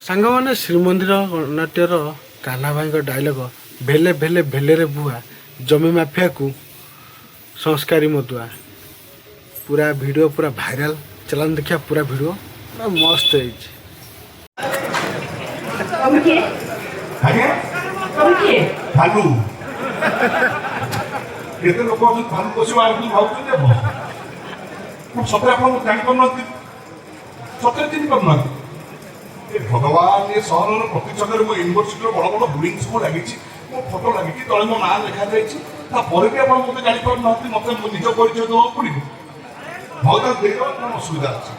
ସାଙ୍ଗମାନେ ଶ୍ରୀମନ୍ଦିର ନାଟ୍ୟର କାହ୍ନା ଭାଇଙ୍କ ଡାଇଲଗ ଭେଲେ ଭେଲେ ଭେଲେରେ ବୁଆ ଜମି ମାଫିଆକୁ ସଂସ୍କାରୀ ମଦୁଆ ପୁରା ଭିଡ଼ିଓ ପୁରା ଭାଇରାଲ ଚାଲନ୍ତୁ ଦେଖିବା ପୁରା ଭିଡ଼ିଓ ପୁରା ମସ୍ତ ହେଇଛି। ଭାଲୁ କେତେ ଲୋକ ଅଛନ୍ତି ଭାଲୁ ପଶିବା ଭାବୁଛନ୍ତି ଆପଣ ସତରେ ଆପଣ ଜାଣିପାରୁନାହାନ୍ତି ସତରେ ଚିହ୍ନି ପାରୁନାହାନ୍ତି। ଭଗବାନ ଏ ସହରର ପ୍ରତି ଛକରେ ମୋ ୟୁନିଭର୍ସିଟିର ବଡ଼ ବଡ଼ ବୋର୍ଡିଂ ସବୁ ଲାଗିଛି, ମୋ ଫଟୋ ଲାଗିଛି, ତଳେ ମୋ ନାଁ ଲେଖାଯାଇଛି, ତାପରେ ବି ଆପଣ ମୋତେ ଜାଣିପାରୁନାହାନ୍ତି। ମୋତେ ମୋ ନିଜ ପରିଚୟ ଦେବାକୁ ପଡ଼ିବ। ହଉ ତାକୁ ଦେଇଦେବା କ'ଣ ଅସୁବିଧା ଅଛି?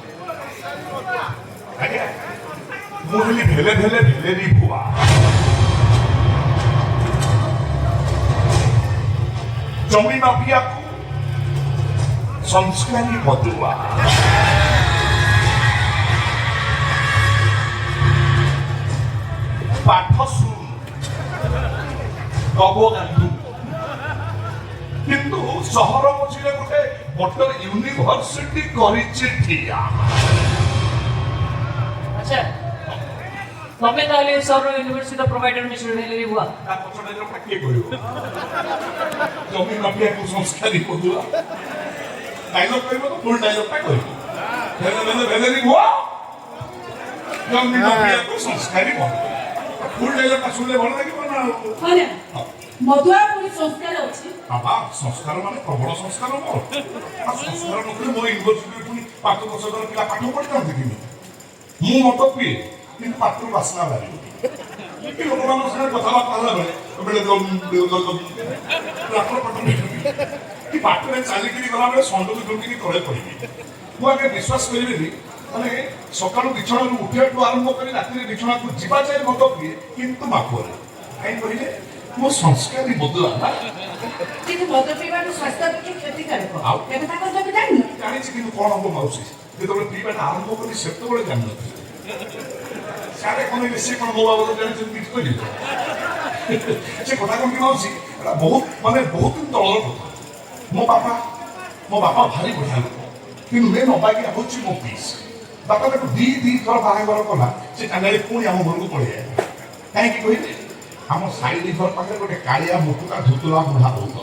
ଆଜ୍ଞା ମୁଁ ହେଲି ଭେଲେ ଭେଲେ ଭେଲେରି ଭୁଆ ଜମି ମାଫିଆକୁ ସଂସ୍କାରୀ ମଦୁଆ ପାଠ ଶୁଣୁ ଗାନ୍ଧୁ କିନ୍ତୁ ସହର ମଝିରେ ଗୋଟେ ବଡ଼ ୟୁନିଭର୍ସିଟି କରିଛି ଠିଆ। আচ্ছা তবে তাহলে সর ইউনিভার্সিটি প্রোভাইডার মিশন হেলে বুয়া তা পছন্দের লোকটা কে করিব? জমি মাফিয়াକୁ সংস্কাରୀ মদুଆ ডায়লগ করিব তো ফুল ডায়লগটা করিব ভেলে ভেলে ভেলেরি ভুয়া জমি মাফিয়াକୁ সংস্কাରୀ মদুଆ ফুল ডায়লগটা শুনলে ভালো লাগিব না? হ্যাঁ মদুয়া পুরি সংস্কার আছে বাবা সংস্কার মানে প্রবল সংস্কার মোর আর সংস্কার নকলে ମୋ ୟୁନିଭର୍ସିଟିରେ ପୁଣି 5-10 ପିଲା ପାଠ ପଢ଼ିଥାନ୍ତି କି ମୁଁ ମତ ପିଏ କିନ୍ତୁ ପାଠରୁ ବାସ୍ନା ବାହାରିବ। ଲୋକମାନଙ୍କ ସାଙ୍ଗରେ କଥାବାର୍ତ୍ତା ହେଲା ବେଳେ କି ପାଠରେ ଚାଲିକିରି ଗଲାବେଳେ ଷଣ୍ଢକୁ ଢୁକିକି ତଳେ ପଡ଼ିବି। ମୁଁ ଆଗେ ବିଶ୍ୱାସ କରିବିନି ମାନେ ସକାଳୁ ବିଛଣାରୁ ଉଠିବାଠୁ ଆରମ୍ଭ କରି ରାତିରେ ବିଛଣାକୁ ଯିବା ଯାଏ ମଦ ପିଏ କିନ୍ତୁ ମାପରେ କାହିଁ କହିଲେ ମୋ ସଂସ୍କାରୀ ମଦୁଆ ନା। কিন্তু মদ পিবাটা স্বাস্থ্য পক্ষে ক্ষতিকারক এটা তাকে তুমি জানো ଜାଣିଛି କିନ୍ତୁ କ'ଣ ହବ ମାଉସୀ ଯେତେବେଳେ ପିଇବାଟା ଆରମ୍ଭ କଲି ସେତେବେଳେ ଜାଣିନଥିଲି। ସାରେ କ'ଣ ବେଶୀ କ'ଣ ମୋ ବାବଦ ଜାଣିଛନ୍ତି କିଛି କହିଲି ସେ କଥା କ'ଣ କି ମାଉସୀ ଏଟା ବହୁତ ବହୁତ ଦିନ ତଳର କଥା। ମୋ ବାପା ଭାରି ବଢ଼ିଆ ଲୋକ କିନ୍ତୁ ମେନ୍ ଅବାଗିଆ ହେଉଛି ମୋ ପିସ୍। ବାପା ତାକୁ ଦି ଥର ବାହାଘର କଲା ସେ କାନାଡ଼ି ପୁଣି ଆମ ଘରକୁ ପଳେଇ ଆଇଲା। କାହିଁକି କହିଲେ ଆମ ସାଇଡ୍ ଘର ପାଖରେ ଗୋଟେ କାଳିଆ ମୁକୁଟା ଧୁତୁରା ବୁଢ଼ା ବହୁତ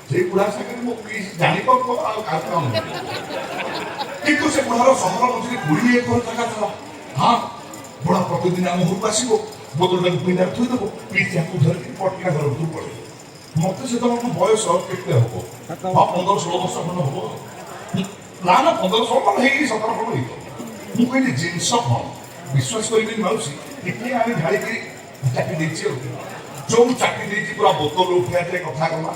ସେଇ ବୁଢ଼ା ସାଙ୍ଗରେ ମୋ ପିସ୍ ଜାଣିପାରୁଥିବ ଆଉ କାହାକୁ କିନ୍ତୁ ସେ ବୁଢ଼ାର ସହର ମଝିରେ 20 ଏକର ଜାଗା ଥିଲା। ହଁ ବୁଢ଼ା ପ୍ରତିଦିନ ଆମ ଘରକୁ ଆସିବ ବୋତଲଟାକୁ ପିଣ୍ଡାରେ ଥୋଇଦେବ ପିସ୍ ୟାକୁ ଧରିକି ପଟକିନା ଘର ଭିତରକୁ ପଳେଇବ। ମୋତେ ସେତେବେଳକୁ ବୟସ କେତେ ହବ 15-16 ବର୍ଷ ଖଣ୍ଡ ହବ ନା 15-16 ଖଣ୍ଡ ହେଇକି 17 ଖଣ୍ଡ ହେଇଥିବ। ମୁଁ କହିଲି ଜିନିଷ କ'ଣ ବିଶ୍ୱାସ କରିବିନି ମାଉସୀ ଟିକେ ଆମେ ଢାଳିକିରି ଚାଟି ଦେଇଛି ଆଉ ଯୋଉ ଚାଟି ଦେଇଛି ପୁରା ବୋତଲ ଉଠିଆ ଯାଏ କଥା କଲା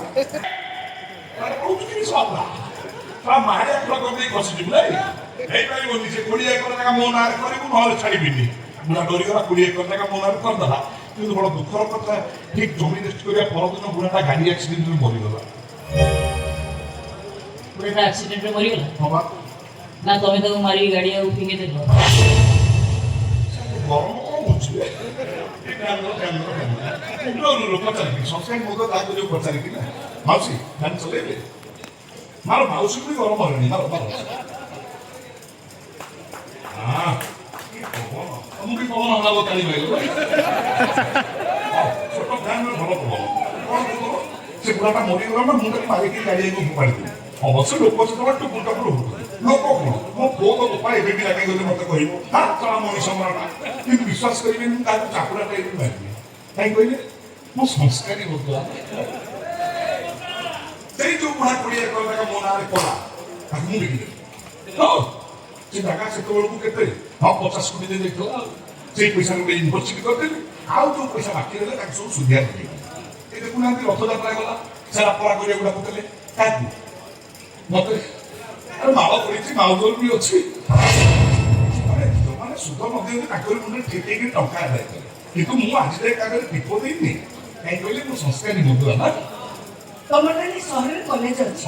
ମାହାଳିଆ ପୁରା କରିଦେଇ ଖସିଯିବୁ ନାଇଁ ହେଇପାରିବନି। ସେ 20 ଏକର ଜାଗା ମୋ ନାଁରେ କରିବୁ ନହେଲେ ଛାଡ଼ିବିନି। ବୁଢ଼ା ଡରିଗଲା 20 ଏକର ଜାଗା ମୋ ନାଁରେ କରିଦେଲା କିନ୍ତୁ ବଡ଼ ଦୁଃଖର କଥା ଠିକ୍ ଜମି ରେଜିଷ୍ଟ୍ରି କରିବା ପରଦିନ ବୁଢ଼ାଟା ଗାଡ଼ି ଆକ୍ସିଡେଣ୍ଟରେ ମରିଗଲା। বুড়াটা অ্যাক্সিডেন্টে মরিগলা ହଁ ବା না তুমি তাকে মারি গাড়ি আর ফিঙে দিল ଗରମ କ'ଣ ବୁଝିବେ ଲୋକ ଚାଲିକି ସଂସ୍କାରୀ ମୁଗ ତାକୁ ଯୋଉ ପଚାରିକି ନା ମାଉସୀ ଗାଡ଼ି ଚଲେଇବେ ମାର ମାଉସୀକୁ ବି ଗରମ ହେଲାଣି ମାର ମାର ମୁଁ ବି ପବନ ହଲା କାଳି ଭାଇ ଛୋଟ ଫ୍ୟାନ୍ରେ ଭଲ ପବନ କ'ଣ ସେ ବୁଢ଼ାଟା ମରିଗଲା ନା ମୁଁ ତାକୁ ମାରିକି ଗାଡ଼ି ଆଗକୁ ଫୋପାଡ଼ିଦେବି। ଅବଶ୍ୟ ଲୋକ ସେତେବେଳେ ଟୁକୁର ଟାକୁର ହଉଥିଲେ ଲୋକ କ'ଣ ମୋ ପୁଅ ତ ବୋପା ଏବେ ବି ରାଗି ଗଲେ ମୋତେ କହିବ ଚଳା ମଣିଷ ମରଟା କିନ୍ତୁ ବିଶ୍ୱାସ କରିବେନି ମୁଁ ତାକୁ ଚାପୁଡ଼ା ଟାଇପ୍ ମାରିବି। କାହିଁକି କହିଲେ ମୋ ସଂସ୍କାରୀ ମଦୁଆ ସେଇ ଯୋଉ ବୁଢ଼ା 20 ଏକର ଜାଗା ମୋ ନାଁରେ କଲା ତାକୁ ମୁଁ ବିକିଦେଲି। ସେ ଜାଗା ସେତେବେଳକୁ କେତେ 50 କୋଟି ଦେଇ ଦେଇଥିଲା ସେଇ ପଇସା ଗୋଟେ ୟୁନିଭର୍ସିଟି କରିଦେଲି ଆଉ ଯୋଉ ପଇସା ବାକି ରହିଲା ତାକୁ ସବୁ ସୁଧିଆ ଦେଲି। ଏ ଦେଖୁନାହାନ୍ତି ରଥଯାତ୍ରା ଗଲା ସେରା ପରା କରିବାକୁ ଡାକୁଥିଲେ କାହାକୁ ମତେ ମାଳ ପଡ଼ିଛି ମାଉଜର ବି ଅଛି ଯୋଉମାନେ ସୁଧ ନ ଦିଅନ୍ତି ତାଙ୍କରି ମୁଣ୍ଡରେ ଠିକେଇକି ଟଙ୍କା ଆଦାୟ କଲେ କିନ୍ତୁ ମୁଁ ଆଜି ଯାଏ କାଗଜରେ ଟିପ ଦେଇନି। କାହିଁକି କହିଲେ ମୁଁ ସଂସ୍କାରୀ ମଦୁଆ ନା। তোমার কাছে শহরের কলেজ আছে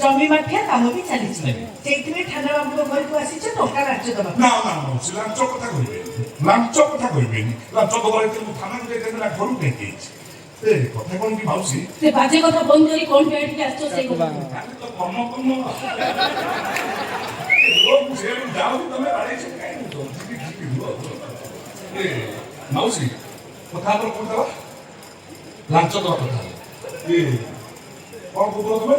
জমি মাফিয়া কাম বি চালিছে সেইথিবে থানা বাবুর ঘরକୁ আসিছে টଙ୍କା লাঞ্চ দেবা না না না সে লাঞ্চ কথা কইবে লাঞ্চ কথা কইবেনি লাঞ্চ দবার হইতে ମୁଁ থানাକୁ ଯାଇଥିଲି ନା ଘରୁ ନେଇକି ଯାଇଛି। ଏ କଥା କ'ଣ କି ମାଉସୀ ସେ ବାଜେ କଥା ବନ୍ଦ କରି কোন পেটিকে আসছো সেই কথা କାଲି ତ କର୍ମ ମୁଁ ସେଠୁ ଯାଉଛି ତମେ ଆଡ଼େଇଛ କାହିଁକି ଏ ମାଉସୀ କଥା ଆମର କୋଉଟା ବା ଲାଞ୍ଚ ଦବା କଥା ଏ କ'ଣ କହୁଥିଲ ତମେ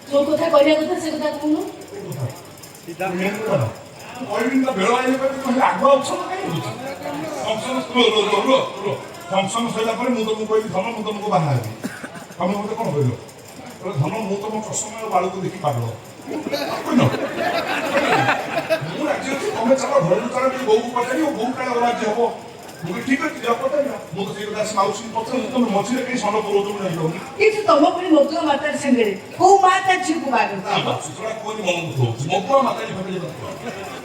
ଯୋଉ କଥା କହିବା କଥା ସେ କଥା କହୁନୁ। କହିବିନି ତା ବେଳ ଆଇଲେ କହିବି ଆଗୁଆ ଅପସନ କାହିଁ କରୁଛି ଫଙ୍କସନ ସରିଲା ପରେ ମୁଁ ତମକୁ କହିବି ଧନ ମୁଁ ତମକୁ ବାହା ହେବି ତମେ ମତେ କ'ଣ କହିଲ ଧନ ମୁଁ ତମ ଚଷମା ବାଳକୁ ଦେଖି ପାଗଳ କହିନ ମୁଁ ରାଜି ଅଛି ତମେ ଚାଲ ଘରକୁ ଚାଲ ଟିକେ ବୋଉକୁ ପଚାରିବ ବୋଉ କାଳେ ରାଜି ହବ ମୁଁ କହିଲି ଠିକ ଅଛି ଯାଅ ପଚାରିବା ମୁଁ ତ ସେଇ କଥା ଆସି ମାଉସୀ ପଚାରି ତମେ ମଝିରେ କେହି ସଣ୍ଡ କରୁଛ ମୁଁ ଜାଣିପାରୁନି କିନ୍ତୁ ତମ ଭଳି ମଧୁଆ ମାତାର ସାଙ୍ଗରେ କୋଉ ମା ତା ଝିଅକୁ ବାହାଘର ନା ବାସୁ ସେଟା କୁହନି ମନ ଦୁଃଖ ହଉଛି ମଗୁଆ ମାତାଲି ଫାମିଲି କଥା